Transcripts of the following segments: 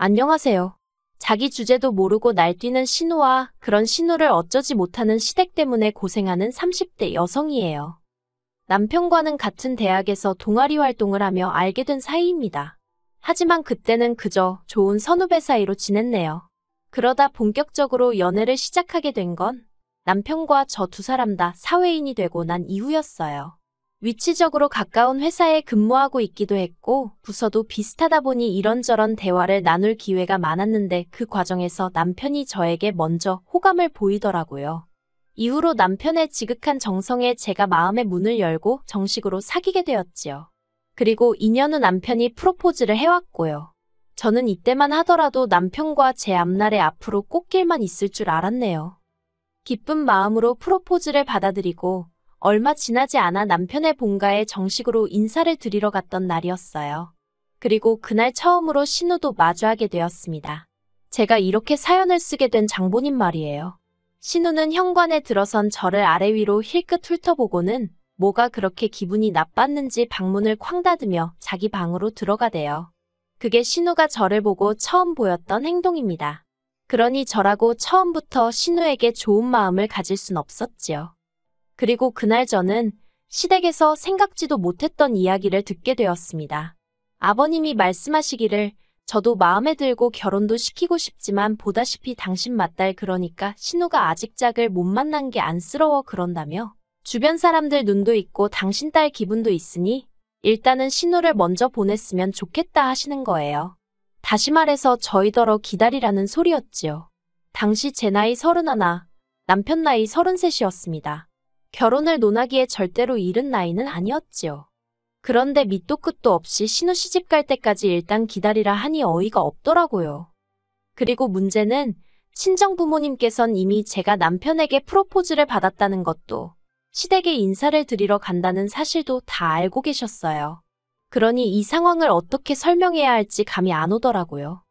안녕하세요. 자기 주제도 모르고 날뛰는 신우와 그런 신우를 어쩌지 못하는 시댁 때문에 고생하는 30대 여성이에요. 남편과는 같은 대학에서 동아리 활동을 하며 알게 된 사이입니다. 하지만 그때는 그저 좋은 선후배 사이로 지냈네요. 그러다 본격적으로 연애를 시작하게 된 건 남편과 저 두 사람 다 사회인이 되고 난 이후였어요. 위치적으로 가까운 회사에 근무하고 있기도 했고 부서도 비슷하다 보니 이런저런 대화를 나눌 기회가 많았는데 그 과정에서 남편이 저에게 먼저 호감을 보이더라고요. 이후로 남편의 지극한 정성에 제가 마음의 문을 열고 정식으로 사귀게 되었지요. 그리고 2년 후 남편이 프로포즈를 해왔고요. 저는 이때만 하더라도 남편과 제 앞날에 앞으로 꽃길만 있을 줄 알았네요. 기쁜 마음으로 프로포즈를 받아들이고 얼마 지나지 않아 남편의 본가에 정식으로 인사를 드리러 갔던 날이었어요. 그리고 그날 처음으로 신우도 마주하게 되었습니다. 제가 이렇게 사연을 쓰게 된 장본인 말이에요. 신우는 현관에 들어선 저를 아래 위로 힐끗 훑어보고는 뭐가 그렇게 기분이 나빴는지 방문을 쾅 닫으며 자기 방으로 들어가대요. 그게 신우가 저를 보고 처음 보였던 행동입니다. 그러니 저라고 처음부터 신우에게 좋은 마음을 가질 순 없었지요. 그리고 그날 저는 시댁에서 생각지도 못했던 이야기를 듣게 되었습니다. 아버님이 말씀하시기를 저도 마음에 들고 결혼도 시키고 싶지만 보다시피 당신 맏딸 그러니까 신우가 아직 짝을 못 만난 게 안쓰러워 그런다며 주변 사람들 눈도 있고 당신 딸 기분도 있으니 일단은 신우를 먼저 보냈으면 좋겠다 하시는 거예요. 다시 말해서 저희더러 기다리라는 소리였지요. 당시 제 나이 31, 남편 나이 33이었습니다. 결혼을 논하기에 절대로 이른 나이는 아니었지요. 그런데 밑도 끝도 없이 신우 시집갈 때까지 일단 기다리라 하니 어이가 없더라고요. 그리고 문제는 친정 부모님께선 이미 제가 남편에게 프로포즈를 받았다는 것도 시댁에 인사를 드리러 간다는 사실도 다 알고 계셨어요. 그러니 이 상황을 어떻게 설명해야 할지 감이 안 오더라고요.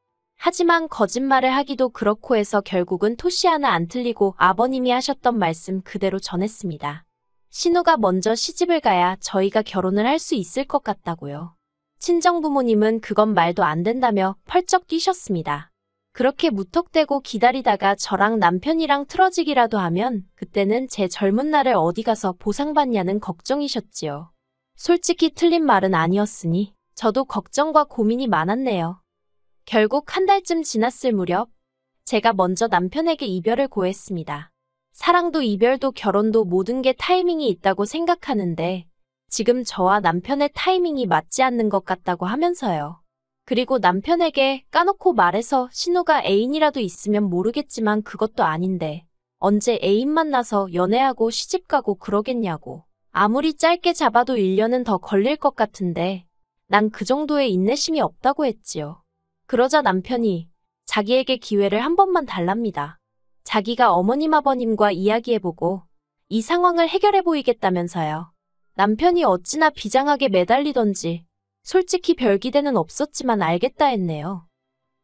하지만 거짓말을 하기도 그렇고 해서 결국은 토시 하나 안 틀리고 아버님이 하셨던 말씀 그대로 전했습니다. 신우가 먼저 시집을 가야 저희가 결혼을 할 수 있을 것 같다고요. 친정부모님은 그건 말도 안 된다며 펄쩍 뛰셨습니다. 그렇게 무턱대고 기다리다가 저랑 남편이랑 틀어지기라도 하면 그때는 제 젊은 날을 어디 가서 보상받냐는 걱정이셨지요. 솔직히 틀린 말은 아니었으니 저도 걱정과 고민이 많았네요. 결국 한 달쯤 지났을 무렵 제가 먼저 남편에게 이별을 고했습니다. 사랑도 이별도 결혼도 모든 게 타이밍이 있다고 생각하는데 지금 저와 남편의 타이밍이 맞지 않는 것 같다고 하면서요. 그리고 남편에게 까놓고 말해서 신우가 애인이라도 있으면 모르겠지만 그것도 아닌데 언제 애인 만나서 연애하고 시집가고 그러겠냐고. 아무리 짧게 잡아도 1년은 더 걸릴 것 같은데 난 그 정도의 인내심이 없다고 했지요. 그러자 남편이 자기에게 기회를 한 번만 달랍니다. 자기가 어머님 아버님과 이야기해보고 이 상황을 해결해 보이겠다면서요. 남편이 어찌나 비장하게 매달리던지 솔직히 별 기대는 없었지만 알겠다 했네요.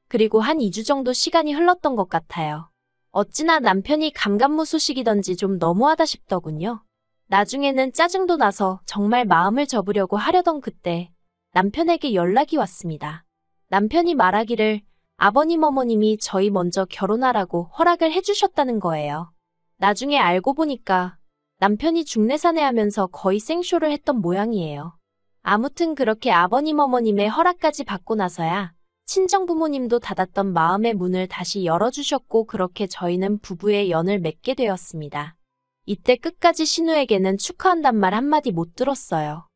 그리고 한 2주 정도 시간이 흘렀던 것 같아요. 어찌나 남편이 감감무소식이던지 좀 너무하다 싶더군요. 나중에는 짜증도 나서 정말 마음을 접으려고 하려던 그때 남편에게 연락이 왔습니다. 남편이 말하기를 아버님 어머님이 저희 먼저 결혼하라고 허락을 해주셨다는 거예요. 나중에 알고 보니까 남편이 중내사내하면서 거의 생쇼를 했던 모양이에요. 아무튼 그렇게 아버님 어머님의 허락까지 받고 나서야 친정부모님도 닫았던 마음의 문을 다시 열어주셨고 그렇게 저희는 부부의 연을 맺게 되었습니다. 이때 끝까지 신우에게는 축하한단 말 한마디 못 들었어요.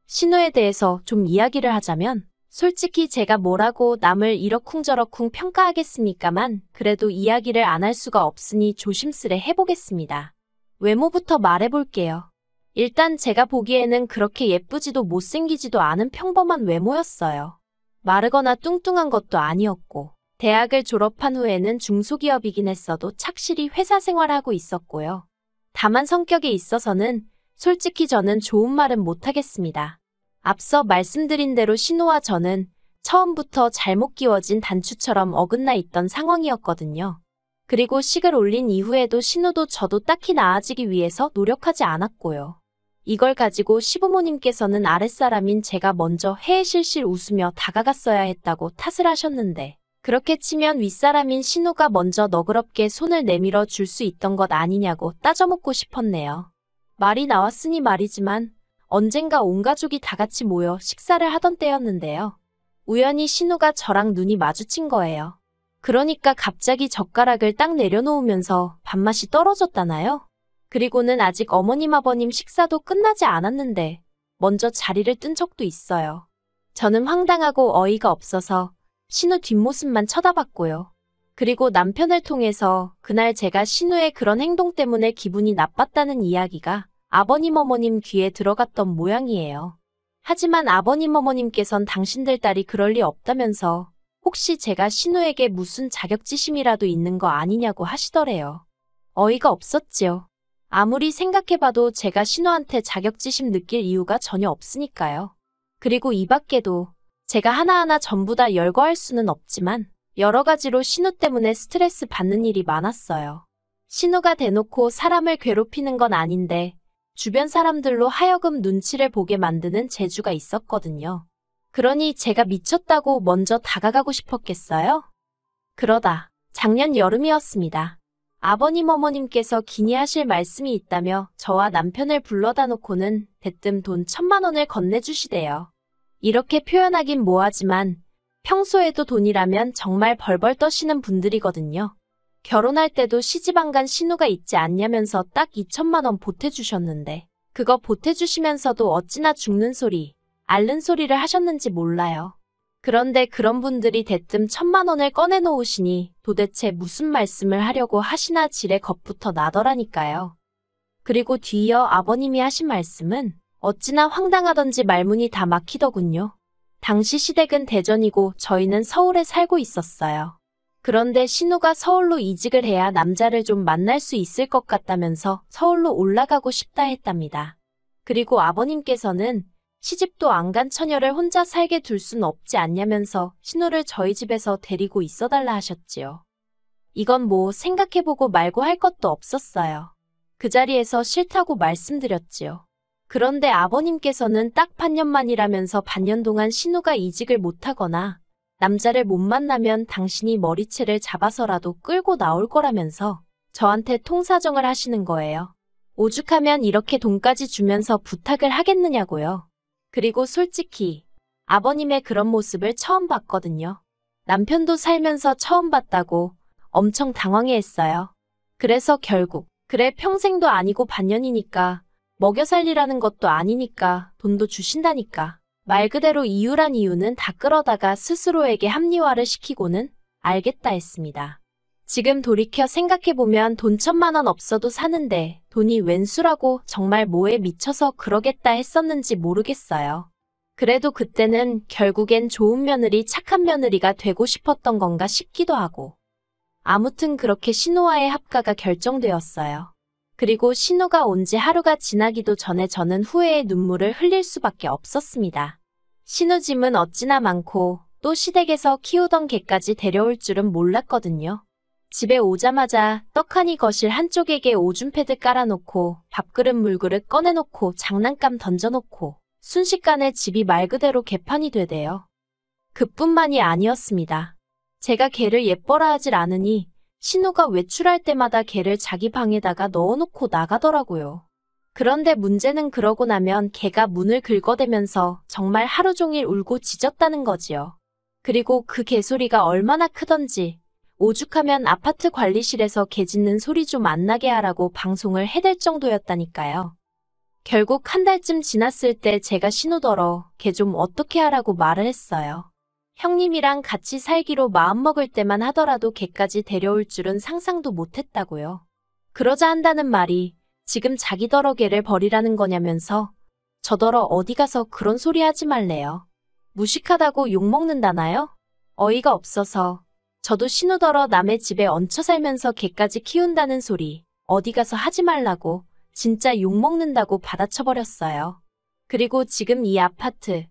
신우에 대해서 좀 이야기를 하자면 솔직히 제가 뭐라고 남을 이러쿵저러쿵 평가하겠습니까만 그래도 이야기를 안 할 수가 없으니 조심스레 해보겠습니다. 외모부터 말해볼게요. 일단 제가 보기에는 그렇게 예쁘지도 못생기지도 않은 평범한 외모였어요. 마르거나 뚱뚱한 것도 아니었고 대학을 졸업한 후에는 중소기업이긴 했어도 착실히 회사 생활하고 있었고요. 다만 성격에 있어서는 솔직히 저는 좋은 말은 못하겠습니다. 앞서 말씀드린 대로 신우와 저는 처음부터 잘못 끼워진 단추처럼 어긋나 있던 상황이었거든요. 그리고 식을 올린 이후에도 신우도 저도 딱히 나아지기 위해서 노력하지 않았고요. 이걸 가지고 시부모님께서는 아랫사람인 제가 먼저 해해실실 웃으며 다가갔어야 했다고 탓을 하셨는데 그렇게 치면 윗사람인 신우가 먼저 너그럽게 손을 내밀어 줄 수 있던 것 아니냐고 따져묻고 싶었네요. 말이 나왔으니 말이지만 언젠가 온 가족이 다 같이 모여 식사를 하던 때였는데요. 우연히 신우가 저랑 눈이 마주친 거예요. 그러니까 갑자기 젓가락을 딱 내려놓으면서 밥맛이 떨어졌다나요? 그리고는 아직 어머님 아버님 식사도 끝나지 않았는데 먼저 자리를 뜬 적도 있어요. 저는 황당하고 어이가 없어서 신우 뒷모습만 쳐다봤고요. 그리고 남편을 통해서 그날 제가 신우의 그런 행동 때문에 기분이 나빴다는 이야기가 아버님 어머님 귀에 들어갔던 모양이에요. 하지만 아버님 어머님께선 당신들 딸이 그럴 리 없다면서 혹시 제가 신우에게 무슨 자격지심이라도 있는 거 아니냐고 하시더래요. 어이가 없었지요. 아무리 생각해봐도 제가 신우한테 자격지심 느낄 이유가 전혀 없으니까요. 그리고 이 밖에도 제가 하나하나 전부 다 열거할 수는 없지만 여러 가지로 신우 때문에 스트레스 받는 일이 많았어요. 신우가 대놓고 사람을 괴롭히는 건 아닌데 주변 사람들로 하여금 눈치를 보게 만드는 재주가 있었거든요. 그러니 제가 미쳤다고 먼저 다가가고 싶었겠어요? 그러다 작년 여름이었습니다. 아버님 어머님께서 기니하실 말씀이 있다며 저와 남편을 불러다 놓고는 대뜸 돈 1,000만 원을 건네주시대요. 이렇게 표현하긴 뭐하지만 평소에도 돈이라면 정말 벌벌 떠시는 분들이거든요. 결혼할 때도 시집안간 신우가 있지 않냐면서 딱 2,000만 원 보태주셨는데 그거 보태주시면서도 어찌나 죽는 소리, 앓는 소리를 하셨는지 몰라요. 그런데 그런 분들이 대뜸 1,000만 원을 꺼내놓으시니 도대체 무슨 말씀을 하려고 하시나 지레 겁부터 나더라니까요. 그리고 뒤이어 아버님이 하신 말씀은 어찌나 황당하던지 말문이 다 막히더군요. 당시 시댁은 대전이고 저희는 서울에 살고 있었어요. 그런데 신우가 서울로 이직을 해야 남자를 좀 만날 수 있을 것 같다면서 서울로 올라가고 싶다 했답니다. 그리고 아버님께서는 시집도 안 간 처녀를 혼자 살게 둘 순 없지 않냐면서 신우를 저희 집에서 데리고 있어달라 하셨지요. 이건 뭐 생각해보고 말고 할 것도 없었어요. 그 자리에서 싫다고 말씀드렸지요. 그런데 아버님께서는 딱 반년만이라면서 반년 동안 신우가 이직을 못하거나 남자를 못 만나면 당신이 머리채를 잡아서라도 끌고 나올 거라면서 저한테 통사정을 하시는 거예요. 오죽하면 이렇게 돈까지 주면서 부탁을 하겠느냐고요. 그리고 솔직히 아버님의 그런 모습을 처음 봤거든요. 남편도 살면서 처음 봤다고 엄청 당황해했어요. 그래서 결국 그래 평생도 아니고 반년이니까 먹여 살리라는 것도 아니니까 돈도 주신다니까. 말 그대로 이유란 이유는 다 끌어다가 스스로에게 합리화를 시키고는 알겠다 했습니다. 지금 돌이켜 생각해보면 돈 1,000만 원 없어도 사는데 돈이 웬수라고 정말 뭐에 미쳐서 그러겠다 했었는지 모르겠어요. 그래도 그때는 결국엔 좋은 며느리, 착한 며느리가 되고 싶었던 건가 싶기도 하고. 아무튼 그렇게 신우와의 합가가 결정되었어요. 그리고 신우가 온 지 하루가 지나기도 전에 저는 후회의 눈물을 흘릴 수밖에 없었습니다. 신우 짐은 어찌나 많고 또 시댁에서 키우던 개까지 데려올 줄은 몰랐거든요. 집에 오자마자 떡하니 거실 한쪽에게 오줌 패드 깔아놓고 밥그릇 물그릇 꺼내놓고 장난감 던져놓고 순식간에 집이 말 그대로 개판이 되대요. 그뿐만이 아니었습니다. 제가 개를 예뻐라 하질 않으니 신우가 외출할 때마다 개를 자기 방에다가 넣어놓고 나가더라고요. 그런데 문제는 그러고 나면 개가 문을 긁어대면서 정말 하루 종일 울고 짖었다는 거지요. 그리고 그 개소리가 얼마나 크던지 오죽하면 아파트 관리실에서 개 짖는 소리 좀 안 나게 하라고 방송을 해댈 정도였다니까요. 결국 한 달쯤 지났을 때 제가 신우더러 개 좀 어떻게 하라고 말을 했어요. 형님이랑 같이 살기로 마음먹을 때만 하더라도 개까지 데려올 줄은 상상도 못했다고요. 그러자 한다는 말이 지금 자기더러 개를 버리라는 거냐면서 저더러 어디 가서 그런 소리 하지 말래요. 무식하다고 욕먹는다나요? 어이가 없어서 저도 신우더러 남의 집에 얹혀 살면서 개까지 키운다는 소리 어디 가서 하지 말라고 진짜 욕먹는다고 받아쳐버렸어요. 그리고 지금 이 아파트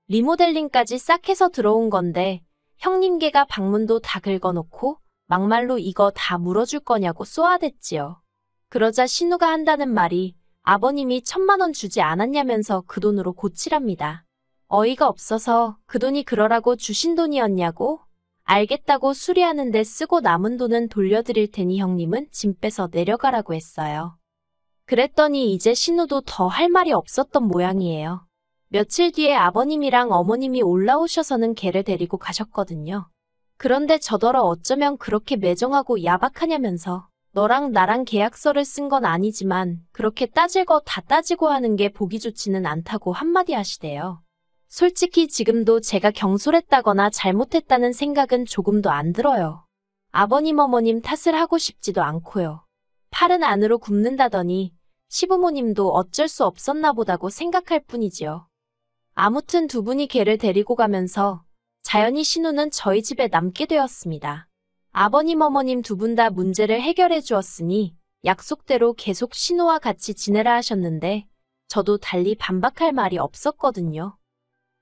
리모델링까지 싹 해서 들어온 건데 형님 개가 방문도 다 긁어놓고 막말로 이거 다 물어줄 거냐고 쏘아댔지요. 그러자 신우가 한다는 말이 아버님이 1,000만 원 주지 않았냐면서 그 돈으로 고치랍니다. 어이가 없어서 그 돈이 그러라고 주신 돈이었냐고? 알겠다고 수리하는데 쓰고 남은 돈은 돌려드릴 테니 형님은 짐 빼서 내려가라고 했어요. 그랬더니 이제 신우도 더 할 말이 없었던 모양이에요. 며칠 뒤에 아버님이랑 어머님이 올라오셔서는 걔를 데리고 가셨거든요. 그런데 저더러 어쩌면 그렇게 매정하고 야박하냐면서 너랑 나랑 계약서를 쓴 건 아니지만 그렇게 따질 거 다 따지고 하는 게 보기 좋지는 않다고 한마디 하시대요. 솔직히 지금도 제가 경솔했다거나 잘못했다는 생각은 조금도 안 들어요. 아버님 어머님 탓을 하고 싶지도 않고요. 팔은 안으로 굽는다더니 시부모님도 어쩔 수 없었나 보다고 생각할 뿐이지요. 아무튼 두 분이 걔를 데리고 가면서 자연히 신우는 저희 집에 남게 되었습니다. 아버님 어머님 두 분 다 문제를 해결해 주었으니 약속대로 계속 신우와 같이 지내라 하셨는데 저도 달리 반박할 말이 없었거든요.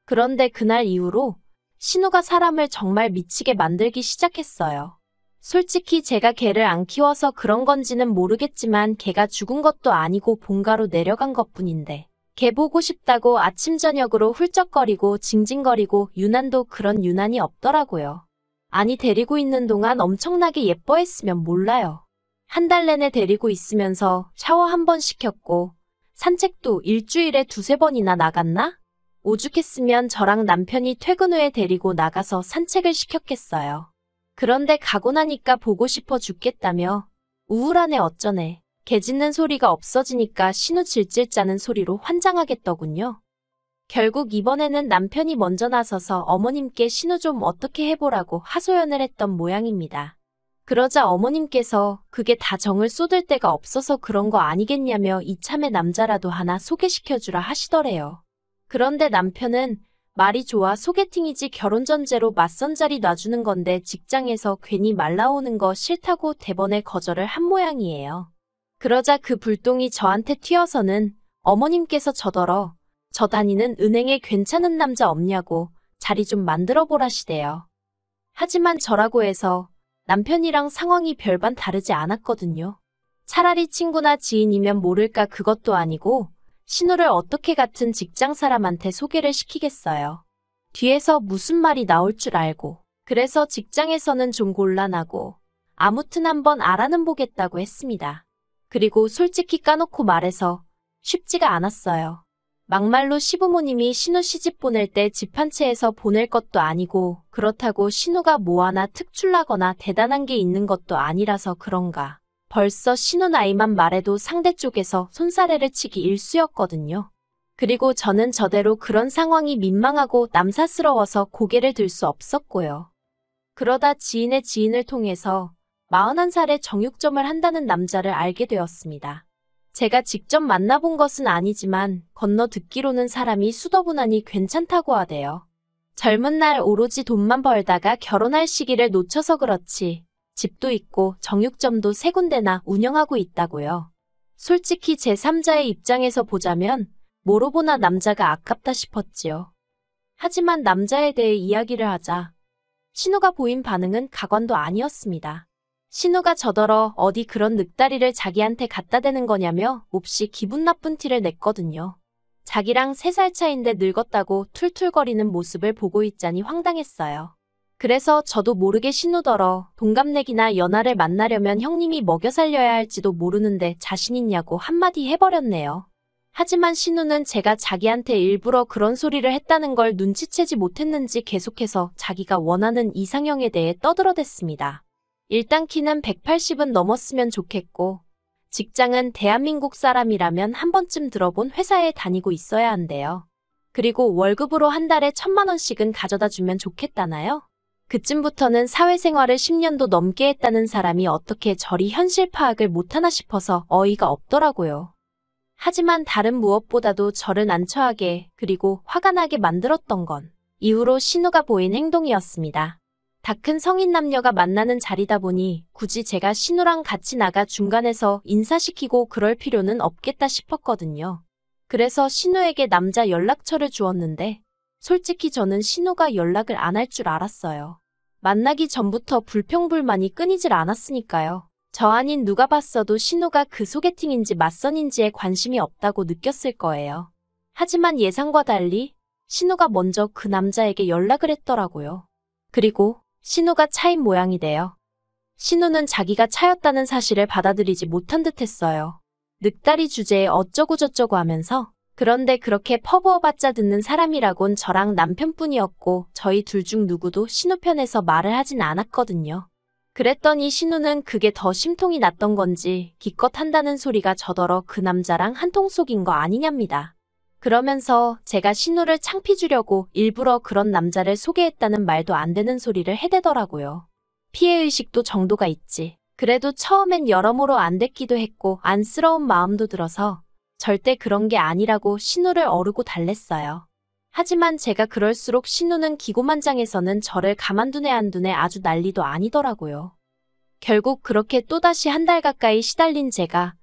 그런데 그날 이후로 신우가 사람을 정말 미치게 만들기 시작했어요. 솔직히 제가 걔를 안 키워서 그런 건지는 모르겠지만 걔가 죽은 것도 아니고 본가로 내려간 것뿐인데 걔 보고 싶다고 아침 저녁으로 훌쩍거리고 징징거리고 유난도 그런 유난이 없더라고요. 아니 데리고 있는 동안 엄청나게 예뻐했으면 몰라요. 한 달 내내 데리고 있으면서 샤워 한 번 시켰고 산책도 일주일에 두세 번이나 나갔나? 오죽했으면 저랑 남편이 퇴근 후에 데리고 나가서 산책을 시켰겠어요. 그런데 가고 나니까 보고 싶어 죽겠다며 우울하네 어쩌네. 개 짖는 소리가 없어지니까 신우 질질 짜는 소리로 환장하겠더군요. 결국 이번에는 남편이 먼저 나서서 어머님께 신우 좀 어떻게 해보라고 하소연을 했던 모양입니다. 그러자 어머님께서 그게 다 정을 쏟을 데가 없어서 그런 거 아니겠냐며 이참에 남자라도 하나 소개시켜주라 하시더래요. 그런데 남편은 말이 좋아 소개팅이지 결혼 전제로 맞선 자리 놔주는 건데 직장에서 괜히 말 나오는 거 싫다고 대번에 거절을 한 모양이에요. 그러자 그 불똥이 저한테 튀어서는 어머님께서 저더러 저 다니는 은행에 괜찮은 남자 없냐고 자리 좀 만들어 보라시대요. 하지만 저라고 해서 남편이랑 상황이 별반 다르지 않았거든요. 차라리 친구나 지인이면 모를까 그것도 아니고 신우를 어떻게 같은 직장 사람한테 소개를 시키겠어요. 뒤에서 무슨 말이 나올 줄 알고. 그래서 직장에서는 좀 곤란하고 아무튼 한번 알아는 보겠다고 했습니다. 그리고 솔직히 까놓고 말해서 쉽지가 않았어요. 막말로 시부모님이 신우 시집 보낼 때 집 한 채에서 보낼 것도 아니고 그렇다고 신우가 뭐 하나 특출나거나 대단한 게 있는 것도 아니라서 그런가. 벌써 신우 나이만 말해도 상대 쪽에서 손사래를 치기 일쑤였거든요. 그리고 저는 저대로 그런 상황이 민망하고 남사스러워서 고개를 들 수 없었고요. 그러다 지인의 지인을 통해서 41살에 정육점을 한다는 남자를 알게 되었습니다. 제가 직접 만나본 것은 아니지만 건너 듣기로는 사람이 수더분하니 괜찮다고 하대요. 젊은 날 오로지 돈만 벌다가 결혼할 시기를 놓쳐서 그렇지 집도 있고 정육점도 3군데나 운영하고 있다고요. 솔직히 제3자의 입장에서 보자면 뭐로 보나 남자가 아깝다 싶었지요. 하지만 남자에 대해 이야기를 하자 신우가 보인 반응은 가관도 아니었습니다. 신우가 저더러 어디 그런 늑다리를 자기한테 갖다 대는 거냐며 몹시 기분 나쁜 티를 냈거든요. 자기랑 3살 차인데 늙었다고 툴툴거리는 모습을 보고 있자니 황당했어요. 그래서 저도 모르게 신우더러 동갑내기나 연하를 만나려면 형님이 먹여 살려야 할지도 모르는데 자신 있냐고 한마디 해버렸네요. 하지만 신우는 제가 자기한테 일부러 그런 소리를 했다는 걸 눈치채지 못했는지 계속해서 자기가 원하는 이상형에 대해 떠들어댔습니다. 일단 키는 180은 넘었으면 좋겠고 직장은 대한민국 사람이라면 한 번쯤 들어본 회사에 다니고 있어야 한대요. 그리고 월급으로 한 달에 1,000만 원씩은 가져다 주면 좋겠다나요? 그쯤부터는 사회생활을 10년도 넘게 했다는 사람이 어떻게 저리 현실 파악을 못하나 싶어서 어이가 없더라고요. 하지만 다른 무엇보다도 저를 난처하게 그리고 화가 나게 만들었던 건 이후로 신우가 보인 행동이었습니다. 다 큰 성인 남녀가 만나는 자리다 보니 굳이 제가 신우랑 같이 나가 중간에서 인사시키고 그럴 필요는 없겠다 싶었거든요. 그래서 신우에게 남자 연락처를 주었는데 솔직히 저는 신우가 연락을 안 할 줄 알았어요. 만나기 전부터 불평불만이 끊이질 않았으니까요. 저 아닌 누가 봤어도 신우가 그 소개팅인지 맞선인지에 관심이 없다고 느꼈을 거예요. 하지만 예상과 달리 신우가 먼저 그 남자에게 연락을 했더라고요. 그리고 신우가 차인 모양이래요. 신우는 자기가 차였다는 사실을 받아들이지 못한 듯 했어요. 늑다리 주제에 어쩌고저쩌고 하면서 그런데 그렇게 퍼부어봤자 듣는 사람이라곤 저랑 남편뿐이었고 저희 둘 중 누구도 신우 편에서 말을 하진 않았거든요. 그랬더니 신우는 그게 더 심통이 났던 건지 기껏 한다는 소리가 저더러 그 남자랑 한통 속인 거 아니냐입니다. 그러면서 제가 신우를 창피 주려고 일부러 그런 남자를 소개했다는 말도 안 되는 소리를 해대더라고요. 피해의식도 정도가 있지. 그래도 처음엔 여러모로 안 됐기도 했고 안쓰러운 마음도 들어서 절대 그런 게 아니라고 신우를 어르고 달랬어요. 하지만 제가 그럴수록 신우는 기고만장해서는 저를 가만두네 안 두네 아주 난리도 아니더라고요. 결국 그렇게 또다시 한 달 가까이 시달린 제가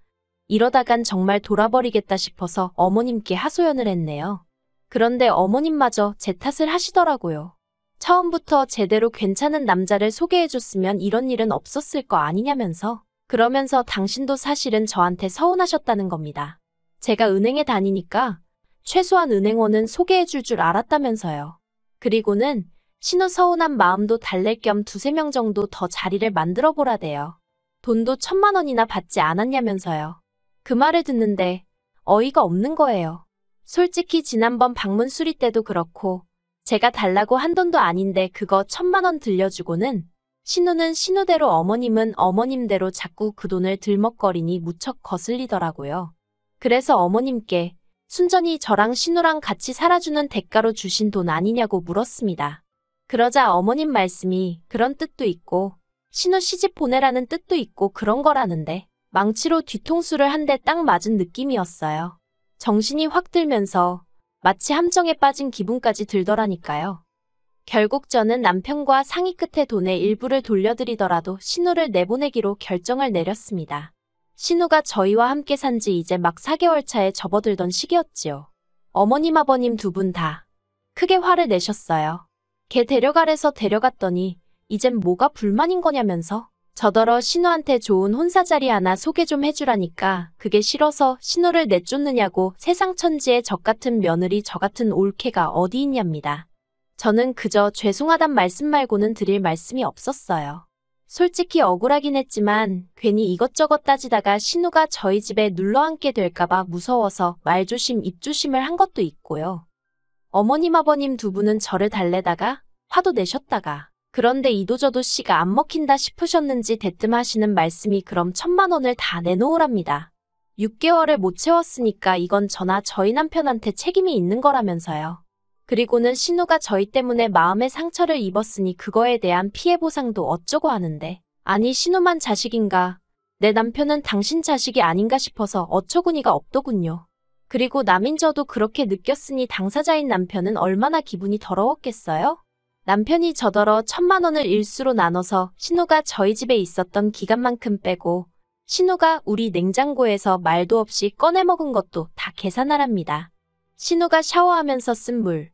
이러다간 정말 돌아버리겠다 싶어서 어머님께 하소연을 했네요. 그런데 어머님마저 제 탓을 하시더라고요. 처음부터 제대로 괜찮은 남자를 소개해줬으면 이런 일은 없었을 거 아니냐면서 그러면서 당신도 사실은 저한테 서운하셨다는 겁니다. 제가 은행에 다니니까 최소한 은행원은 소개해줄 줄 알았다면서요. 그리고는 신우 서운한 마음도 달랠 겸 두세 명 정도 더 자리를 만들어 보라대요. 돈도 1,000만 원이나 받지 않았냐면서요. 그 말을 듣는데 어이가 없는 거예요. 솔직히 지난번 방문 수리 때도 그렇고 제가 달라고 한 돈도 아닌데 그거 1,000만 원 들려주고는 신우는 신우대로 어머님은 어머님대로 자꾸 그 돈을 들먹거리니 무척 거슬리더라고요. 그래서 어머님께 순전히 저랑 신우랑 같이 살아주는 대가로 주신 돈 아니냐고 물었습니다. 그러자 어머님 말씀이 그런 뜻도 있고 신우 시집 보내라는 뜻도 있고 그런 거라는데 망치로 뒤통수를 한 대 딱 맞은 느낌이었어요. 정신이 확 들면서 마치 함정에 빠진 기분까지 들더라니까요. 결국 저는 남편과 상의 끝에 돈의 일부를 돌려드리더라도 신우를 내보내기로 결정을 내렸습니다. 신우가 저희와 함께 산 지 이제 막 4개월 차에 접어들던 시기였지요. 어머님 아버님 두 분 다 크게 화를 내셨어요. 걔 데려가래서 데려갔더니 이젠 뭐가 불만인 거냐면서 저더러 신우한테 좋은 혼사자리 하나 소개 좀 해주라니까 그게 싫어서 신우를 내쫓느냐고 세상 천지에 적 같은 며느리 저 같은 올케가 어디 있냐입니다. 저는 그저 죄송하단 말씀 말고는 드릴 말씀이 없었어요. 솔직히 억울하긴 했지만 괜히 이것저것 따지다가 신우가 저희 집에 눌러앉게 될까봐 무서워서 말조심 입조심을 한 것도 있고요. 어머님 아버님 두 분은 저를 달래다가 화도 내셨다가 그런데 이도저도 씨가 안 먹힌다 싶으셨는지 대뜸 하시는 말씀이 그럼 1,000만 원을 다 내놓으랍니다. 6개월을 못 채웠으니까 이건 저나 저희 남편한테 책임이 있는 거라면서요. 그리고는 신우가 저희 때문에 마음의 상처를 입었으니 그거에 대한 피해 보상도 어쩌고 하는데 아니 신우만 자식인가 내 남편은 당신 자식이 아닌가 싶어서 어처구니가 없더군요. 그리고 남인 저도 그렇게 느꼈으니 당사자인 남편은 얼마나 기분이 더러웠겠어요? 남편이 저더러 1,000만 원을 일수로 나눠서 신우가 저희 집에 있었던 기간만큼 빼고 신우가 우리 냉장고에서 말도 없이 꺼내 먹은 것도 다 계산하랍니다. 신우가 샤워하면서 쓴 물,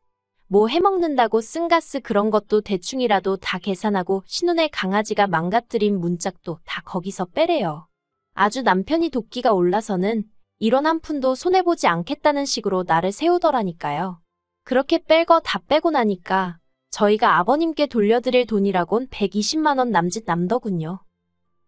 뭐 해먹는다고 쓴 가스 그런 것도 대충이라도 다 계산하고 신우네 강아지가 망가뜨린 문짝도 다 거기서 빼래요. 아주 남편이 도끼가 올라서는 이런 한 푼도 손해보지 않겠다는 식으로 나를 세우더라니까요. 그렇게 뺄 거 다 빼고 나니까 저희가 아버님께 돌려드릴 돈이라곤 120만 원 남짓 남더군요.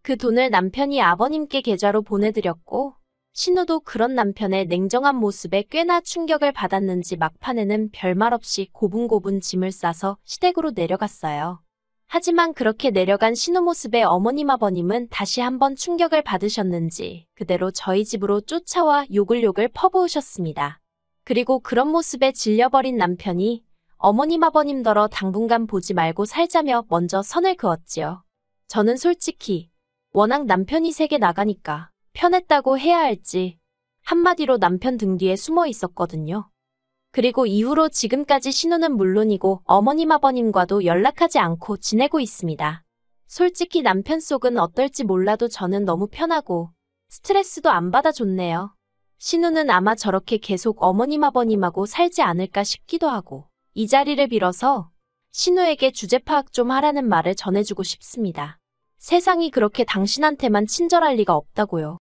그 돈을 남편이 아버님께 계좌로 보내드렸고 신우도 그런 남편의 냉정한 모습에 꽤나 충격을 받았는지 막판에는 별말 없이 고분고분 짐을 싸서 시댁으로 내려갔어요. 하지만 그렇게 내려간 신우 모습에 어머님 아버님은 다시 한번 충격을 받으셨는지 그대로 저희 집으로 쫓아와 욕을 퍼부으셨습니다. 그리고 그런 모습에 질려버린 남편이 어머님 아버님더러 당분간 보지 말고 살자며 먼저 선을 그었지요. 저는 솔직히 워낙 남편이 세게 나가니까 편했다고 해야 할지 한마디로 남편 등 뒤에 숨어 있었거든요. 그리고 이후로 지금까지 신우는 물론이고 어머님 아버님과도 연락하지 않고 지내고 있습니다. 솔직히 남편 속은 어떨지 몰라도 저는 너무 편하고 스트레스도 안 받아줬네요. 신우는 아마 저렇게 계속 어머님 아버님하고 살지 않을까 싶기도 하고 이 자리를 빌어서 신우에게 주제 파악 좀 하라는 말을 전해주고 싶습니다. 세상이 그렇게 당신한테만 친절할 리가 없다고요.